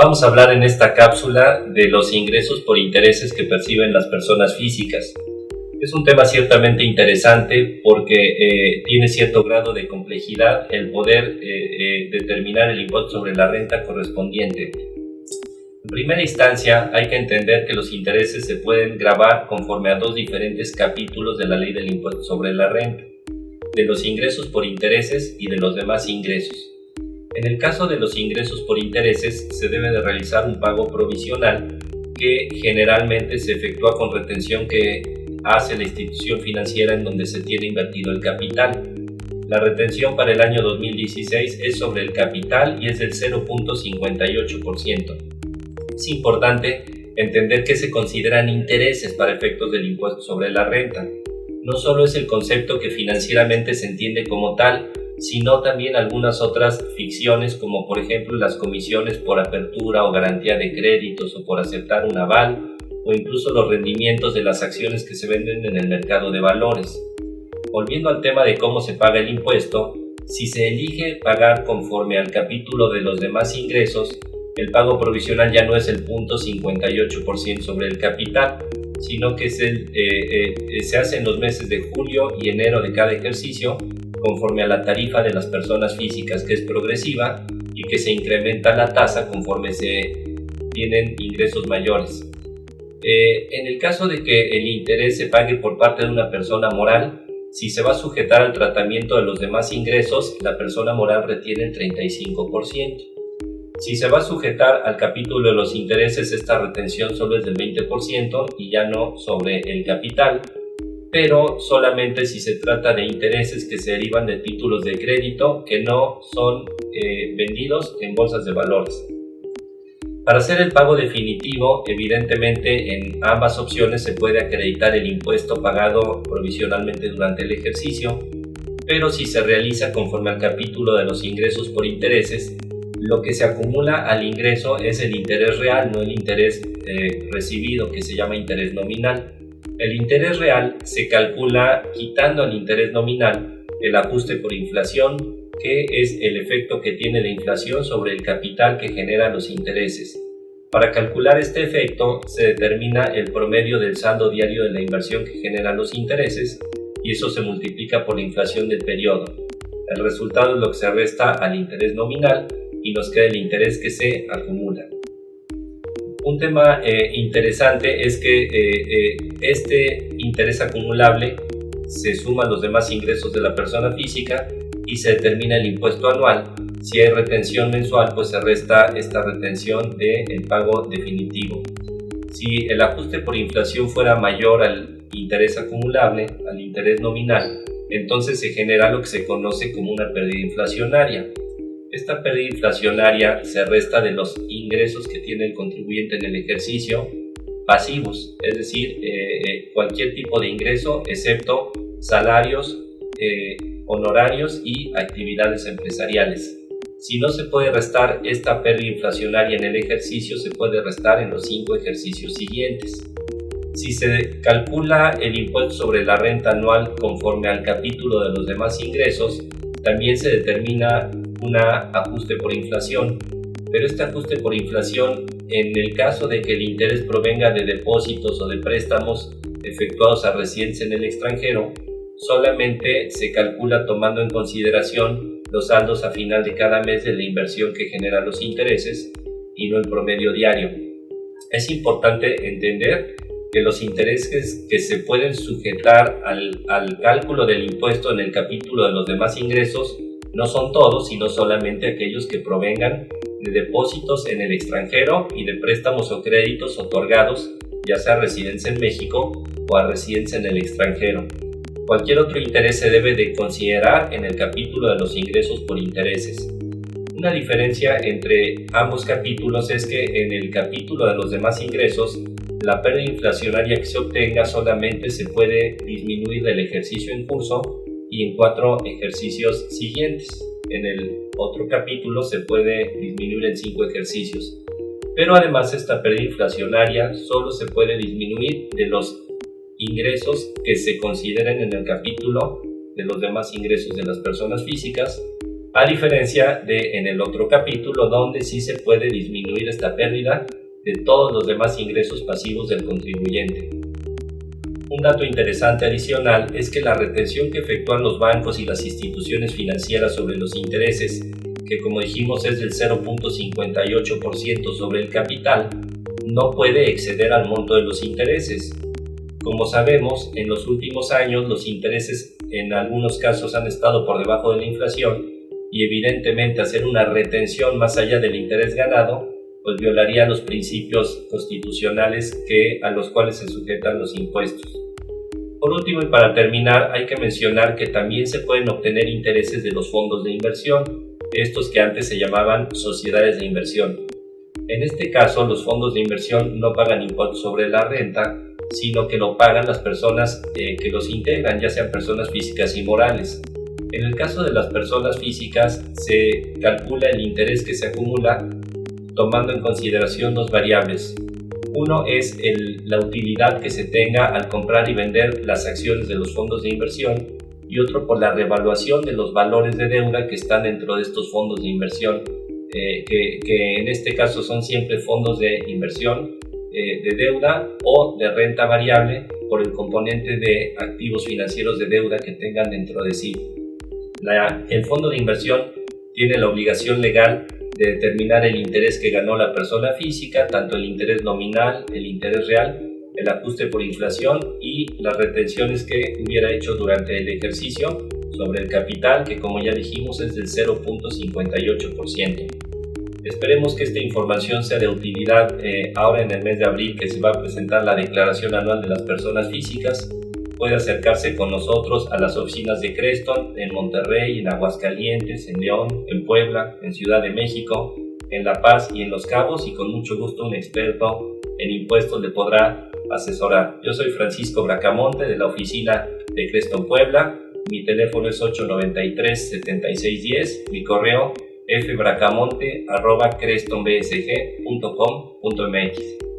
Vamos a hablar en esta cápsula de los ingresos por intereses que perciben las personas físicas. Es un tema ciertamente interesante porque tiene cierto grado de complejidad el poder determinar el impuesto sobre la renta correspondiente. En primera instancia, hay que entender que los intereses se pueden gravar conforme a dos diferentes capítulos de la ley del impuesto sobre la renta, de los ingresos por intereses y de los demás ingresos. En el caso de los ingresos por intereses, se debe de realizar un pago provisional que generalmente se efectúa con retención que hace la institución financiera en donde se tiene invertido el capital. La retención para el año 2016 es sobre el capital y es del 0.58%. Es importante entender que se consideran intereses para efectos del impuesto sobre la renta. No solo es el concepto que financieramente se entiende como tal, sino también algunas otras ficciones como por ejemplo las comisiones por apertura o garantía de créditos o por aceptar un aval o incluso los rendimientos de las acciones que se venden en el mercado de valores. Volviendo al tema de cómo se paga el impuesto, si se elige pagar conforme al capítulo de los demás ingresos, el pago provisional ya no es el 0.58% sobre el capital, sino que se hace en los meses de julio y enero de cada ejercicio conforme a la tarifa de las personas físicas, que es progresiva y que se incrementa la tasa conforme se tienen ingresos mayores. En el caso de que el interés se pague por parte de una persona moral, si se va a sujetar al tratamiento de los demás ingresos, la persona moral retiene el 35%. Si se va a sujetar al capítulo de los intereses, esta retención solo es del 20% y ya no sobre el capital, pero solamente si se trata de intereses que se derivan de títulos de crédito que no son vendidos en bolsas de valores. Para hacer el pago definitivo, evidentemente en ambas opciones se puede acreditar el impuesto pagado provisionalmente durante el ejercicio, pero si se realiza conforme al capítulo de los ingresos por intereses, lo que se acumula al ingreso es el interés real, no el interés recibido, que se llama interés nominal. El interés real se calcula quitando al interés nominal el ajuste por inflación, que es el efecto que tiene la inflación sobre el capital que genera los intereses. Para calcular este efecto se determina el promedio del saldo diario de la inversión que generan los intereses y eso se multiplica por la inflación del periodo. El resultado es lo que se resta al interés nominal y nos queda el interés que se acumula. Un tema interesante es que este interés acumulable se suma a los demás ingresos de la persona física y se determina el impuesto anual. Si hay retención mensual, pues se resta esta retención del pago definitivo. Si el ajuste por inflación fuera mayor al interés acumulable, al interés nominal, entonces se genera lo que se conoce como una pérdida inflacionaria. Esta pérdida inflacionaria se resta de los ingresos que tiene el contribuyente en el ejercicio pasivos, es decir, cualquier tipo de ingreso excepto salarios, honorarios y actividades empresariales. Si no se puede restar esta pérdida inflacionaria en el ejercicio, se puede restar en los 5 ejercicios siguientes. Si se calcula el impuesto sobre la renta anual conforme al capítulo de los demás ingresos, también se determina un ajuste por inflación, pero este ajuste por inflación, en el caso de que el interés provenga de depósitos o de préstamos efectuados a residentes en el extranjero, solamente se calcula tomando en consideración los saldos a final de cada mes de la inversión que generan los intereses y no el promedio diario. Es importante entender que los intereses que se pueden sujetar al cálculo del impuesto en el capítulo de los demás ingresos no son todos, sino solamente aquellos que provengan de depósitos en el extranjero y de préstamos o créditos otorgados, ya sea a residentes en México o a residentes en el extranjero. Cualquier otro interés se debe de considerar en el capítulo de los ingresos por intereses. Una diferencia entre ambos capítulos es que en el capítulo de los demás ingresos, la pérdida inflacionaria que se obtenga solamente se puede disminuir del ejercicio en curso y en 4 ejercicios siguientes. En el otro capítulo se puede disminuir en 5 ejercicios. Pero además esta pérdida inflacionaria solo se puede disminuir de los ingresos que se consideren en el capítulo de los demás ingresos de las personas físicas a diferencia de en el otro capítulo donde sí se puede disminuir esta pérdida de todos los demás ingresos pasivos del contribuyente. Un dato interesante adicional es que la retención que efectúan los bancos y las instituciones financieras sobre los intereses, que como dijimos es del 0.58% sobre el capital, no puede exceder al monto de los intereses. Como sabemos, en los últimos años los intereses en algunos casos han estado por debajo de la inflación y evidentemente hacer una retención más allá del interés ganado pues violaría los principios constitucionales a los cuales se sujetan los impuestos. Por último y para terminar, hay que mencionar que también se pueden obtener intereses de los fondos de inversión, estos que antes se llamaban sociedades de inversión. En este caso, los fondos de inversión no pagan impuestos sobre la renta, sino que lo pagan las personas que los integran, ya sean personas físicas y morales. En el caso de las personas físicas, se calcula el interés que se acumula tomando en consideración dos variables. Uno es la utilidad que se tenga al comprar y vender las acciones de los fondos de inversión y otro por la revaluación de los valores de deuda que están dentro de estos fondos de inversión, que en este caso son siempre fondos de inversión de deuda o de renta variable por el componente de activos financieros de deuda que tengan dentro de sí. El fondo de inversión tiene la obligación legal de determinar el interés que ganó la persona física, tanto el interés nominal, el interés real, el ajuste por inflación y las retenciones que hubiera hecho durante el ejercicio sobre el capital, que como ya dijimos es del 0.58%. Esperemos que esta información sea de utilidad ahora en el mes de abril que se va a presentar la declaración anual de las personas físicas. Puede acercarse con nosotros a las oficinas de Creston en Monterrey, en Aguascalientes, en León, en Puebla, en Ciudad de México, en La Paz y en Los Cabos, y con mucho gusto un experto en impuestos le podrá asesorar. Yo soy Francisco Bracamonte de la oficina de Creston Puebla. Mi teléfono es 893-7610, mi correo fbracamonte@crestonbsg.com.mx.